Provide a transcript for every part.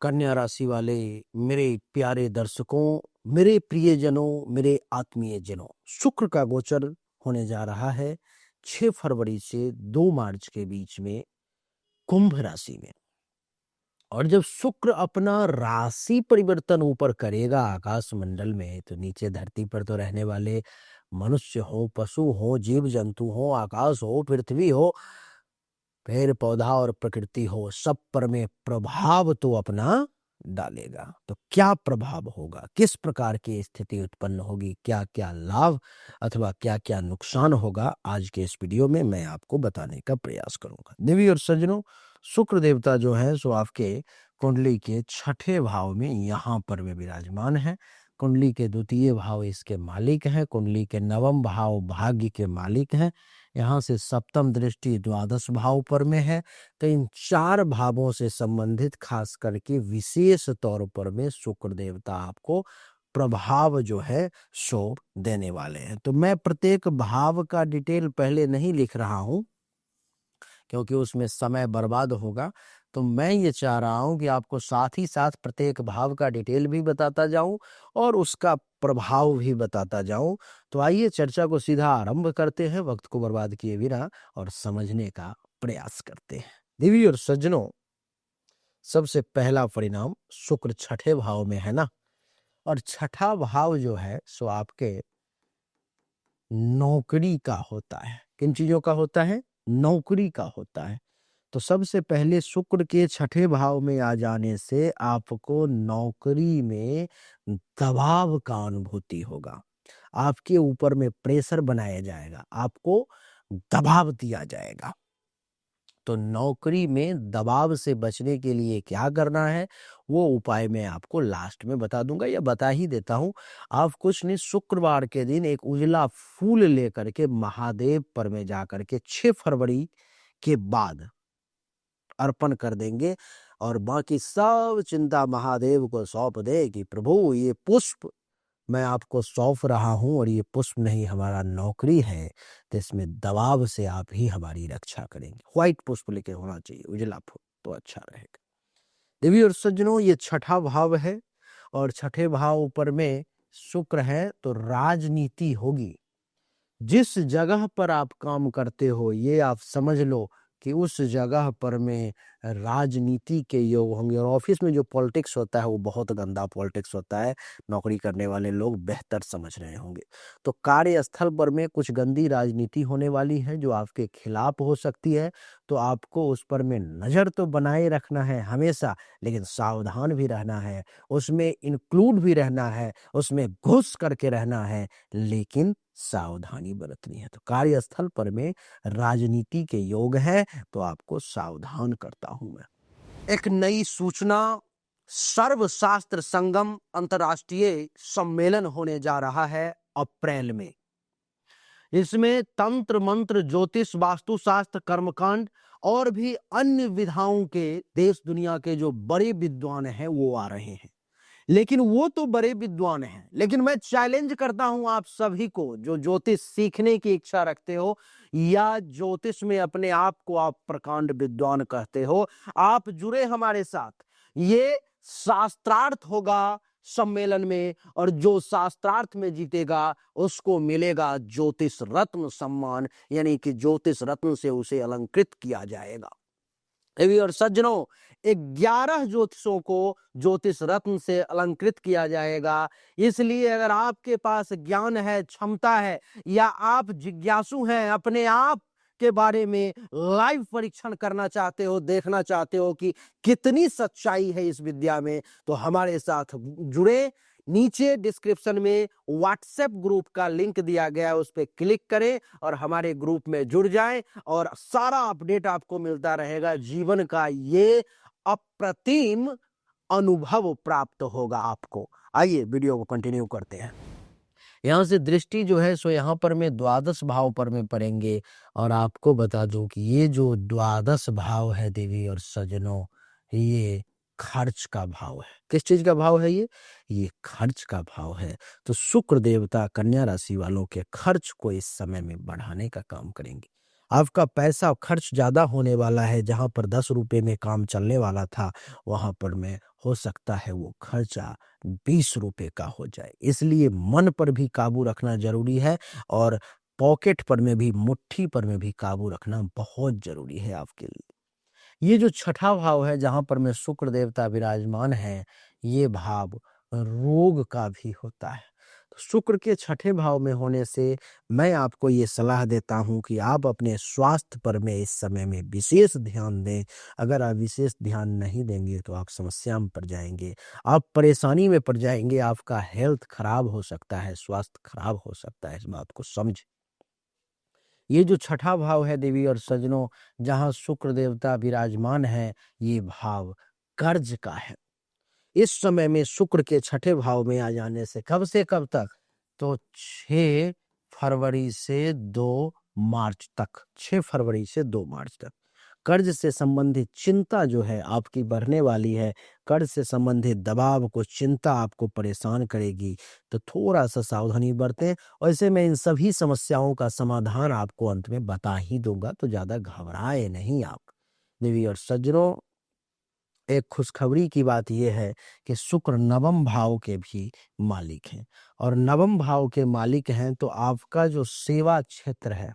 कन्या राशि वाले मेरे प्यारे दर्शकों, मेरे प्रियजनों, मेरे आत्मीय जनों, शुक्र का गोचर होने जा रहा है 6 फरवरी से 2 मार्च के बीच में कुंभ राशि में। और जब शुक्र अपना राशि परिवर्तन ऊपर करेगा आकाश मंडल में, तो नीचे धरती पर तो रहने वाले मनुष्य हो, पशु हो, जीव जंतु हो, आकाश हो, पृथ्वी हो, पेड़ पौधा और प्रकृति हो, सब पर में प्रभाव तो अपना डालेगा। तो क्या प्रभाव होगा, किस प्रकार की स्थिति उत्पन्न होगी, क्या क्या लाभ अथवा क्या क्या नुकसान होगा, आज के इस वीडियो में मैं आपको बताने का प्रयास करूंगा। देवी और सज्जनों, शुक्र देवता जो है सो आपके कुंडली के 6ठे भाव में यहाँ पर वे विराजमान है। कुंडली के 2य भाव इसके मालिक हैं। कुंडली के 9वां भाव भाग्य के मालिक हैं। यहाँ से 7म दृष्टि 12 भाव पर में है। तो इन 4 भावों से संबंधित खास करके विशेष तौर पर में शुक्र देवता आपको प्रभाव जो है सो देने वाले हैं। तो मैं प्रत्येक भाव का डिटेल पहले नहीं लिख रहा हूं, क्योंकि उसमें समय बर्बाद होगा। तो मैं ये चाह रहा हूं कि आपको साथ ही साथ प्रत्येक भाव का डिटेल भी बताता जाऊं और उसका प्रभाव भी बताता जाऊं। तो आइए चर्चा को सीधा आरंभ करते हैं, वक्त को बर्बाद किए बिना, और समझने का प्रयास करते हैं। देवी और सज्जनों, सबसे पहला परिणाम शुक्र 6ठे भाव में है ना, और 6ठा भाव जो है सो आपके नौकरी का होता है। किन चीजों का होता है? नौकरी का होता है। तो सबसे पहले शुक्र के 6ठे भाव में आ जाने से आपको नौकरी में दबाव का अनुभूति होगा। आपके ऊपर में प्रेशर बनाया जाएगा, आपको दबाव दिया जाएगा। तो नौकरी में दबाव से बचने के लिए क्या करना है, वो उपाय मैं आपको लास्ट में बता दूंगा, या बता ही देता हूं। आप कुछ नहीं, शुक्रवार के दिन एक उजला फूल लेकर के महादेव पर में जाकर के 6 फरवरी के बाद अर्पण कर देंगे, और बाकी सब चिंता महादेव को सौंप दे कि प्रभु ये पुष्प मैं आपको सौंप रहा हूं, और ये पुष्प नहीं, हमारा नौकरी है, तो इसमें दबाव से आप ही हमारी रक्षा करेंगे। व्हाइट पुष्प लेके होना चाहिए, उजला फूल, तो अच्छा रहेगा। देवी और सज्जनों, ये 6ठा भाव है, और 6ठे भाव पर में शुक्र है, तो राजनीति होगी। जिस जगह पर आप काम करते हो, ये आप समझ लो कि उस जगह पर में राजनीति के योग होंगे। और ऑफिस में जो पॉलिटिक्स होता है वो बहुत गंदा पॉलिटिक्स होता है, नौकरी करने वाले लोग बेहतर समझ रहे होंगे। तो कार्यस्थल पर में कुछ गंदी राजनीति होने वाली है जो आपके खिलाफ हो सकती है। तो आपको उस पर में नजर तो बनाए रखना है हमेशा, लेकिन सावधान भी रहना है, उसमें इंक्लूड भी रहना है, उसमें घुस करके रहना है, लेकिन सावधानी बरतनी है। तो कार्यस्थल पर में राजनीति के योग है, तो आपको सावधान करता हूं मैं। एक नई सूचना, सर्वशास्त्र संगम अंतर्राष्ट्रीय सम्मेलन होने जा रहा है अप्रैल में। इसमें तंत्र मंत्र, ज्योतिष, वास्तुशास्त्र, कर्मकांड और भी अन्य विधाओं के देश दुनिया के जो बड़े विद्वान हैं वो आ रहे हैं। लेकिन वो तो बड़े विद्वान हैं, लेकिन मैं चैलेंज करता हूं आप सभी को, जो ज्योतिष सीखने की इच्छा रखते हो या ज्योतिष में अपने आप को आप प्रकांड विद्वान कहते हो, आप जुड़े हमारे साथ। ये शास्त्रार्थ होगा सम्मेलन में, और जो शास्त्रार्थ में जीतेगा उसको मिलेगा ज्योतिष रत्न सम्मान, यानी कि ज्योतिष रत्न से उसे अलंकृत किया जाएगा। देवी और सज्जनों, 11 ज्योतिषों को ज्योतिष रत्न से अलंकृत किया जाएगा। इसलिए अगर आपके पास ज्ञान है, क्षमता है, या आप जिज्ञासु हैं, अपने आप के बारे में लाइव परीक्षण करना चाहते हो, देखना चाहते हो कि कितनी सच्चाई है इस विद्या में, तो हमारे साथ जुड़े। नीचे डिस्क्रिप्शन में व्हाट्सएप ग्रुप का लिंक दिया गया है, उस पर क्लिक करें और हमारे ग्रुप में जुड़ जाएं, और सारा अपडेट आपको मिलता रहेगा। जीवन का ये अप्रतिम अनुभव प्राप्त होगा आपको। आइए वीडियो को कंटिन्यू करते हैं। यहाँ से दृष्टि जो है सो यहाँ पर में 12 भाव पर में पड़ेंगे, और आपको बता दूं कि ये जो 12 भाव है देवी और सज्जनों, ये खर्च का भाव है। किस चीज का भाव है ये खर्च का भाव है। तो शुक्र देवता कन्या राशि वालों के खर्च को इस समय में बढ़ाने का काम करेंगे। आपका पैसा खर्च ज़्यादा होने वाला है, जहाँ पर 10 रुपए में काम चलने वाला था, वहाँ पर में हो सकता है वो खर्चा 20 रुपए का हो जाए। इसलिए मन पर भी काबू रखना ज़रूरी है और पॉकेट पर में भी, मुट्ठी पर में भी काबू रखना बहुत ज़रूरी है आपके लिए। ये जो छठा भाव है जहाँ पर में शुक्र देवता विराजमान हैं, ये भाव रोग का भी होता है। तो शुक्र के छठे भाव में होने से मैं आपको ये सलाह देता हूँ कि आप अपने स्वास्थ्य पर में इस समय में विशेष ध्यान दें। अगर आप विशेष ध्यान नहीं देंगे तो आप समस्या में पड़ जाएँगे, आप परेशानी में पड़ जाएँगे, आपका हेल्थ खराब हो सकता है, स्वास्थ्य खराब हो सकता है, इस बात को समझें। ये जो छठा भाव है देवी और सज्जनों, जहाँ शुक्र देवता विराजमान है, ये भाव कर्ज का है। इस समय में शुक्र के छठे भाव में आ जाने से कब तक? तो 6 फरवरी से 2 मार्च तक, 6 फरवरी से 2 मार्च तक। कर्ज से संबंधित चिंता जो है आपकी बढ़ने वाली है, कर्ज से संबंधित दबाव को, चिंता आपको परेशान करेगी, तो थोड़ा-सा सावधानी बरतें। और ऐसे में इन सभी समस्याओं का समाधान आपको अंत में बता ही दूँगा, तो ज़्यादा घबराएँ नहीं आप। देवी और सज्जनों, एक खुशखबरी की बात ये है कि शुक्र नवम भाव के भी मालिक हैं और नवम भाव के मालिक हैं तो आपका जो सेवा क्षेत्र है,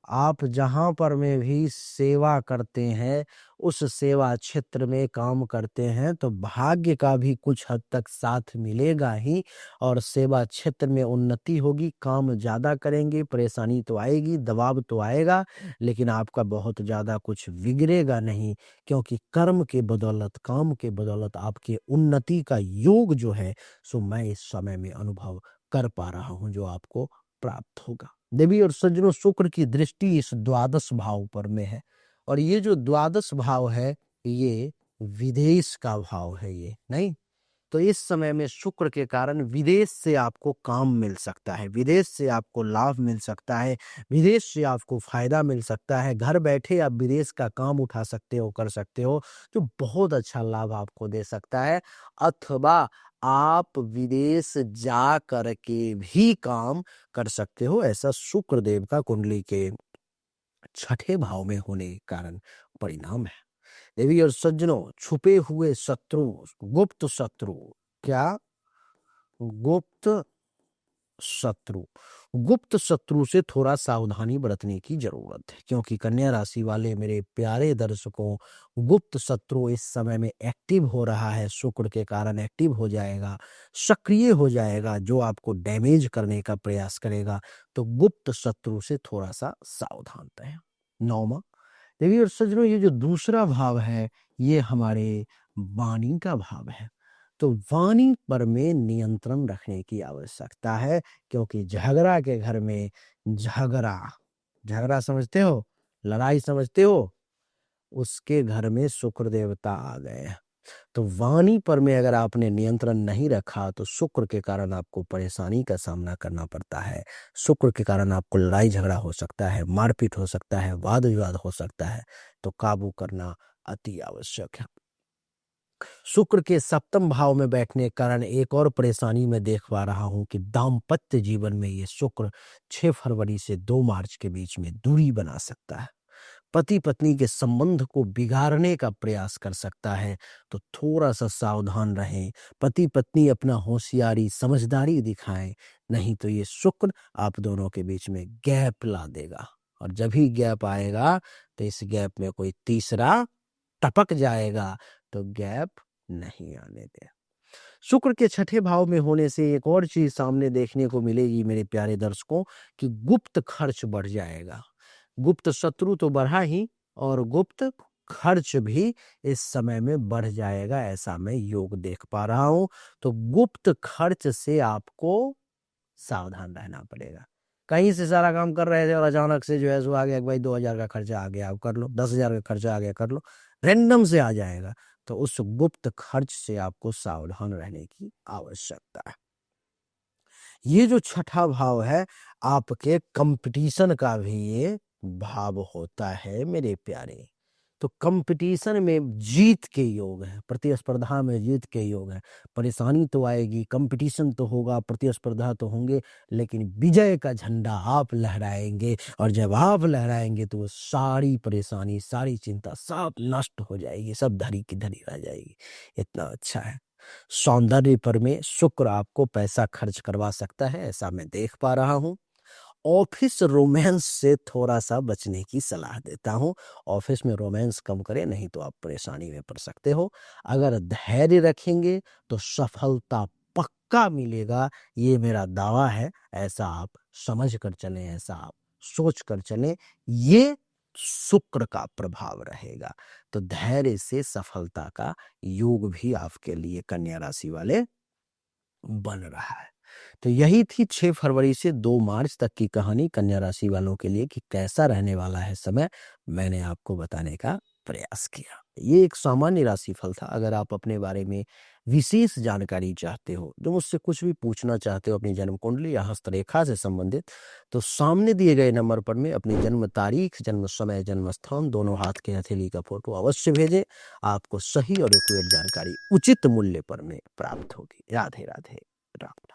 आप जहाँ पर में भी सेवा करते हैं, उस सेवा क्षेत्र में काम करते हैं, तो भाग्य का भी कुछ हद तक साथ मिलेगा ही और सेवा क्षेत्र में उन्नति होगी, काम ज़्यादा करेंगे, परेशानी तो आएगी, दबाव तो आएगा, लेकिन आपका बहुत ज़्यादा कुछ बिगड़ेगा नहीं, क्योंकि कर्म के बदौलत, काम के बदौलत आपके उन्नति का योग जो है, सो मैं इस समय में अनुभव कर पा रहा हूँ, जो आपको प्राप्त होगा। देवी और सज्जनों, शुक्र की दृष्टि इस द्वादश भाव पर में है और ये जो द्वादश भाव है, ये विदेश का भाव है, ये नहीं। तो इस समय में शुक्र के कारण विदेश से आपको काम मिल सकता है, विदेश से आपको लाभ मिल सकता है, विदेश से आपको फायदा मिल सकता है। घर बैठे आप विदेश का काम उठा सकते हो, कर सकते हो, जो बहुत अच्छा लाभ आपको दे सकता है। अथवा आप विदेश जा कर के भी काम कर सकते हो, ऐसा शुक्र देवता कुंडली के छठे भाव में होने के कारण परिणाम है। देवी और सज्जनों, छुपे हुए शत्रु, गुप्त शत्रु, क्या? गुप्त शत्रु, गुप्त शत्रु से थोड़ा सावधानी बरतने की जरूरत है, क्योंकि कन्या राशि वाले मेरे प्यारे दर्शकों, गुप्त शत्रु इस समय में एक्टिव हो रहा है, शुक्र के कारण एक्टिव हो जाएगा, सक्रिय हो जाएगा, जो आपको डैमेज करने का प्रयास करेगा। तो गुप्त शत्रु से थोड़ा सा सावधान रहें। नौमा, देवी और सज्जनों, ये जो दूसरा भाव है, ये हमारे वाणी का भाव है। तो वाणी पर में नियंत्रण रखने की आवश्यकता है, क्योंकि झगड़ा के घर में झगड़ा, झगड़ा समझते हो, लड़ाई समझते हो, उसके घर में शुक्र देवता आ गए हैं। तो वाणी पर में अगर आपने नियंत्रण नहीं रखा, तो शुक्र के कारण आपको परेशानी का सामना करना पड़ता है। शुक्र के कारण आपको लड़ाई झगड़ा हो सकता है, मारपीट हो सकता है, वाद विवाद हो सकता है। तो काबू करना अति आवश्यक है। शुक्र के सप्तम भाव में बैठने के कारण एक और परेशानी मैं देख पा रहा हूं कि दाम्पत्य जीवन में ये शुक्र 6 फरवरी से 2 मार्च के बीच में दूरी बना सकता है, पति पत्नी के संबंध को बिगाड़ने का प्रयास कर सकता है। तो थोड़ा सा सावधान रहें, पति पत्नी अपना होशियारी समझदारी दिखाएं, नहीं तो ये शुक्र आप दोनों के बीच में गैप ला देगा और जब ही गैप आएगा तो इस गैप में कोई तीसरा टपक जाएगा, तो गैप नहीं आने दे। शुक्र के छठे भाव में होने से एक और चीज सामने देखने को मिलेगी मेरे प्यारे दर्शकों, कि गुप्त खर्च बढ़ जाएगा। गुप्त शत्रु तो बढ़ा ही, और गुप्त खर्च भी इस समय में बढ़ जाएगा, ऐसा मैं योग देख पा रहा हूं। तो गुप्त खर्च से आपको सावधान रहना पड़ेगा। कहीं से सारा काम कर रहे थे और अचानक से जो है सो आ गया कि भाई 2000 का खर्चा आ गया, आप कर लो, 10,000 का खर्चा आ गया, कर लो, रैंडम से आ जाएगा। तो उस गुप्त खर्च से आपको सावधान रहने की आवश्यकता है। ये जो छठा भाव है, आपके कंपटीशन का भी ये भाव होता है मेरे प्यारे। तो कंपटीशन में जीत के योग है, प्रतिस्पर्धा में जीत के योग है। परेशानी तो आएगी, कंपटीशन तो होगा, प्रतिस्पर्धा तो होंगे, लेकिन विजय का झंडा आप लहराएंगे, और जब आप लहराएंगे तो वो सारी परेशानी, सारी चिंता सब नष्ट हो जाएगी, सब धरी की धरी रह जाएगी। इतना अच्छा है। सौंदर्य पर में शुक्र आपको पैसा खर्च करवा सकता है, ऐसा मैं देख पा रहा हूँ। ऑफिस रोमांस से थोड़ा सा बचने की सलाह देता हूँ। ऑफिस में रोमांस कम करें, नहीं तो आप परेशानी में पड़ सकते हो। अगर धैर्य रखेंगे तो सफलता पक्का मिलेगा, ये मेरा दावा है। ऐसा आप समझ कर चलें, ऐसा आप सोच कर चलें, ये शुक्र का प्रभाव रहेगा। तो धैर्य से सफलता का योग भी आपके लिए कन्या राशि वाले बन रहा है। तो यही थी 6 फरवरी से 2 मार्च तक की कहानी कन्या राशि वालों के लिए कि कैसा रहने वाला है समय, मैंने आपको बताने का प्रयास किया। ये एक सामान्य राशिफल था। अगर आप अपने बारे में विशेष जानकारी चाहते हो, जो मुझसे कुछ भी पूछना चाहते हो अपनी जन्म कुंडली या हस्तरेखा से संबंधित, तो सामने दिए गए नंबर पर में अपनी जन्म तारीख, जन्म समय, जन्म स्थान, दोनों हाथ के हथेली का फोटो अवश्य भेजें। आपको सही और एक्यूरेट जानकारी उचित मूल्य पर में प्राप्त होगी। राधे राधे। राम।